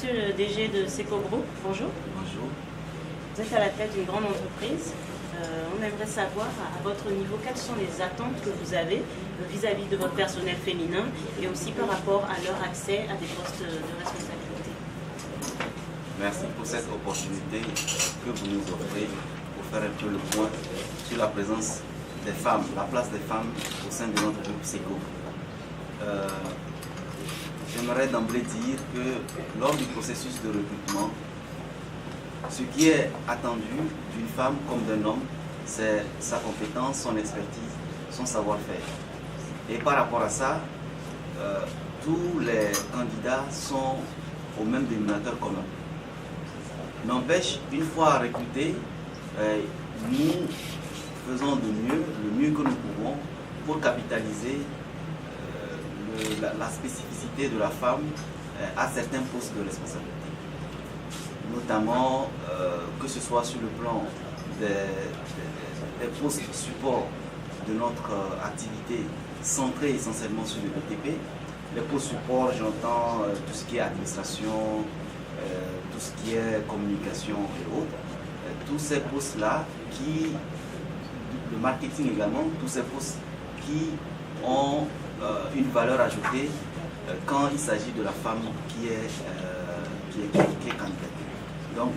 Monsieur le DG de Seco Group, bonjour. Bonjour. Vous êtes à la tête d'une grande entreprise. On aimerait savoir, à votre niveau, quelles sont les attentes que vous avez vis-à-vis de votre personnel féminin et aussi par rapport à leur accès à des postes de responsabilité. Merci pour cette opportunité que vous nous offrez pour faire un peu le point sur la présence des femmes, la place des femmes au sein de notre groupe Seco. J'aimerais d'emblée dire que lors du processus de recrutement, ce qui est attendu d'une femme comme d'un homme, c'est sa compétence, son expertise, son savoir-faire. Et par rapport à ça, tous les candidats sont au même dénominateur commun. N'empêche, une fois recrutés, nous faisons le mieux que nous pouvons pour capitaliser la spécificité de la femme à certains postes de responsabilité. Notamment que ce soit sur le plan des postes support de notre activité centrée essentiellement sur le BTP. Les postes support, j'entends tout ce qui est administration, tout ce qui est communication et autres. Tous ces postes-là le marketing également, tous ces postes qui ont une valeur ajoutée quand il s'agit de la femme qui est candidate. Donc,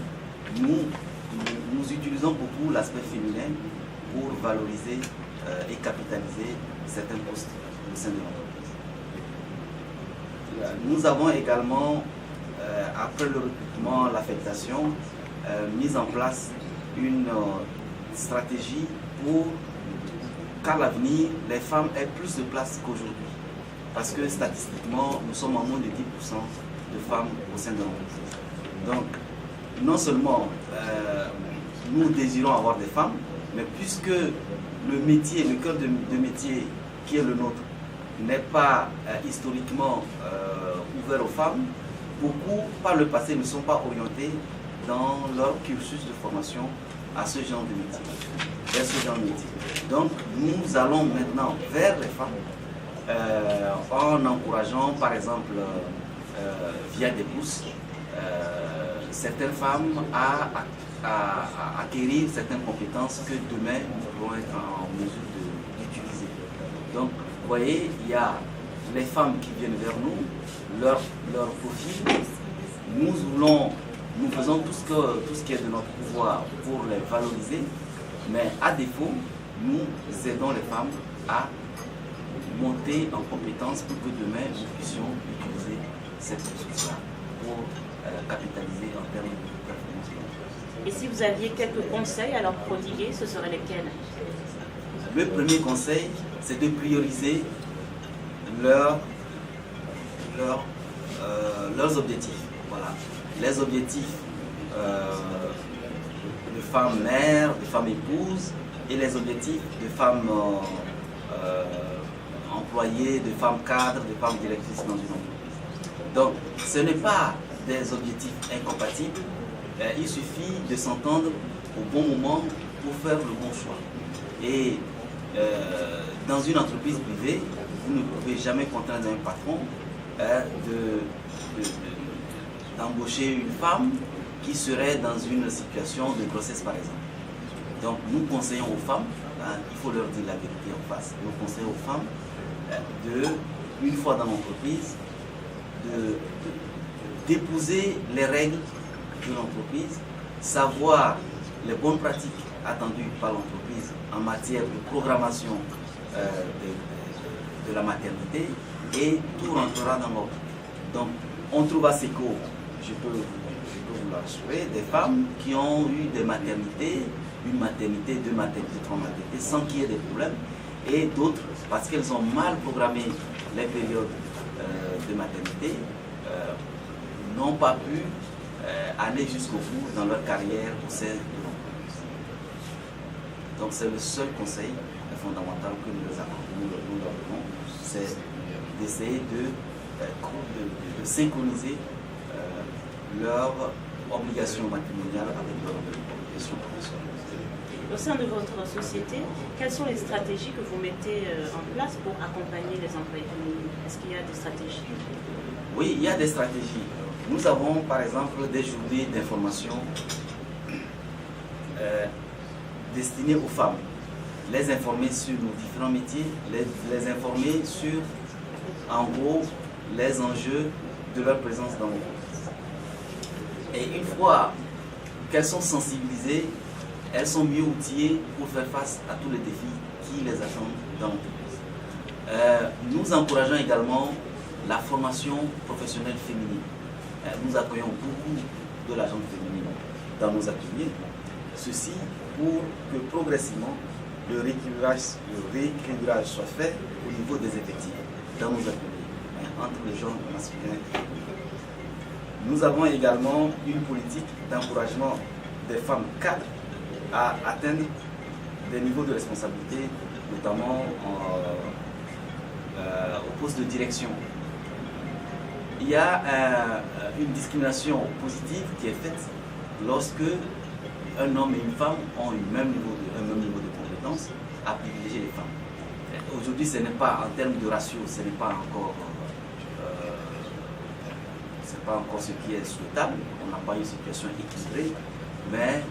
nous utilisons beaucoup l'aspect féminin pour valoriser et capitaliser certains postes au sein de l'entreprise. Nous avons également, après le recrutement, l'affectation, mis en place une stratégie pour qu'à l'avenir, les femmes aient plus de place qu'aujourd'hui. Parce que statistiquement, nous sommes à moins de 10% de femmes au sein de l'entreprise. Donc, non seulement nous désirons avoir des femmes, mais puisque le métier, le cœur de métier qui est le nôtre, n'est pas historiquement ouvert aux femmes, beaucoup par le passé ne sont pas orientés dans leur cursus de formation à ce genre de métier, vers ce genre de métier. Donc nous allons maintenant vers les femmes en encourageant par exemple via des bourses certaines femmes à acquérir certaines compétences que demain nous pourrons être en mesure d'utiliser. Donc vous voyez, il y a les femmes qui viennent vers nous, leur profil. Nous faisons tout ce qui est de notre pouvoir pour les valoriser, mais à défaut, nous aidons les femmes à monter en compétences pour que demain nous puissions utiliser cette ressource-là pour capitaliser en termes de performance. Et si vous aviez quelques conseils à leur prodiguer, ce seraient lesquels? Le premier conseil, c'est de prioriser leurs objectifs. Voilà. Les objectifs de femmes mères, de femmes épouses et les objectifs de femmes employées, de femmes cadres, de femmes directrices dans une entreprise. Donc, ce n'est pas des objectifs incompatibles. Il suffit de s'entendre au bon moment pour faire le bon choix. Et dans une entreprise privée, vous ne pouvez jamais contraindre un patron d'embaucher une femme qui serait dans une situation de grossesse par exemple. Donc nous conseillons aux femmes, il faut leur dire la vérité en face, nous conseillons aux femmes une fois dans l'entreprise, d'épouser les règles de l'entreprise, savoir les bonnes pratiques attendues par l'entreprise en matière de programmation de la maternité et tout rentrera dans l'ordre. Donc on trouve à Seco, je peux vous l'assurer, des femmes qui ont eu des maternités, une maternité, deux maternités, trois maternités, sans qu'il y ait des problèmes, et d'autres, parce qu'elles ont mal programmé les périodes de maternité, n'ont pas pu aller jusqu'au bout dans leur carrière au sein de l'entreprise. Donc c'est le seul conseil fondamental que nous leur donnons, c'est d'essayer de synchroniser leurs obligations matrimoniales avec leurs obligations professionnelles. Au sein de votre société, quelles sont les stratégies que vous mettez en place pour accompagner les employés féminines? Est-ce qu'il y a des stratégies? Oui, il y a des stratégies. Nous avons par exemple des journées d'information destinées aux femmes, les informer sur nos différents métiers, les informer sur, en gros, les enjeux de leur présence dans l'entreprise. Et une fois qu'elles sont sensibilisées, elles sont mieux outillées pour faire face à tous les défis qui les attendent dans l'entreprise. Nous encourageons également la formation professionnelle féminine. Nous accueillons beaucoup de la gente féminine dans nos ateliers. Ceci pour que progressivement le rééquilibrage soit fait au niveau des effectifs dans nos ateliers, entre les genres masculins et féminins. Nous avons également une politique d'encouragement des femmes cadres à atteindre des niveaux de responsabilité, notamment au poste de direction. Il y a une discrimination positive qui est faite lorsque un homme et une femme ont un même niveau de compétence à privilégier les femmes. Aujourd'hui, ce n'est pas en termes de ratio, ce n'est pas encore ce qui est souhaitable. On n'a pas une situation équilibrée, mais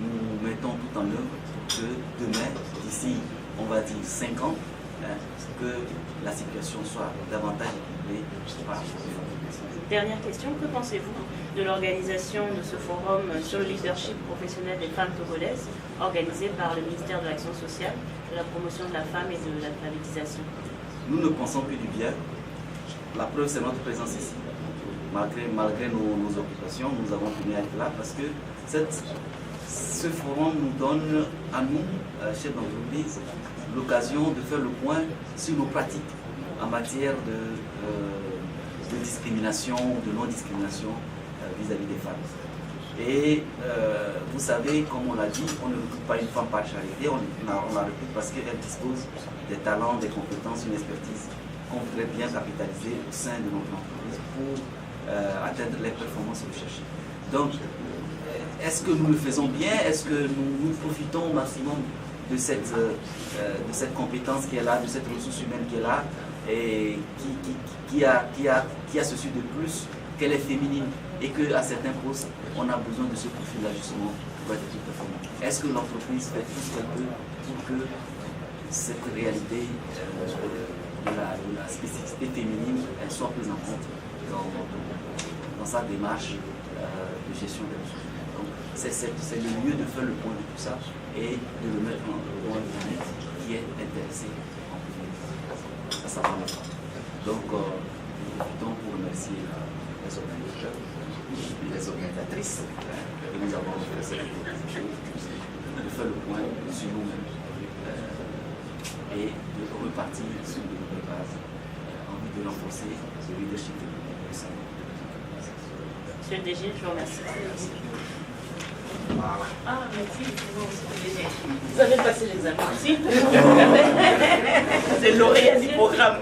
nous mettons tout en œuvre que demain, d'ici, on va dire 5 ans, que la situation soit davantage équilibrée par rapport aux femmes. Dernière question, que pensez-vous de l'organisation de ce forum sur le leadership professionnel des femmes togolaises, organisé par le ministère de l'Action sociale, de la promotion de la femme et de l'alphabétisation? Nous ne pensons que du bien. La preuve, c'est notre présence ici. Malgré nos occupations, nous avons tenu à être là parce que ce forum nous donne à nous, chefs d'entreprise, l'occasion de faire le point sur nos pratiques en matière de discrimination, de non-discrimination vis-à-vis des femmes. Et vous savez, comme on l'a dit, on ne recrute pas une femme par charité, on la recrute parce qu'elle dispose des talents, des compétences, une expertise qu'on voudrait bien capitaliser au sein de notre entreprise pour atteindre les performances recherchées. Donc, est-ce que nous le faisons bien? Est-ce que nous profitons au maximum de cette compétence qui est là, de cette ressource humaine qui est là, et qui a ceci de plus, qu'elle est féminine et qu'à certains postes, on a besoin de ce profil-là justement pour être plus performant. Est-ce que l'entreprise fait tout ce qu'elle peut pour que cette réalité de la spécificité féminine elle soit prise en compte dans sa démarche de gestion des ressources? Donc c'est le lieu de faire le point de tout ça et de le mettre en point de vue qui est intéressé en premier. Ça va le faire. Donc, nous profitons pour remercier les organisateurs, les organisatrices, et nous avons fait cette proposition de faire le point sur nous-mêmes et de repartir sur de nouvelles bases en vue de renforcer le leadership au sein. Monsieur le DG, je vous remercie. Voilà. Ah, merci, vous avez passé l'examen aussi. C'est le lauréat du programme.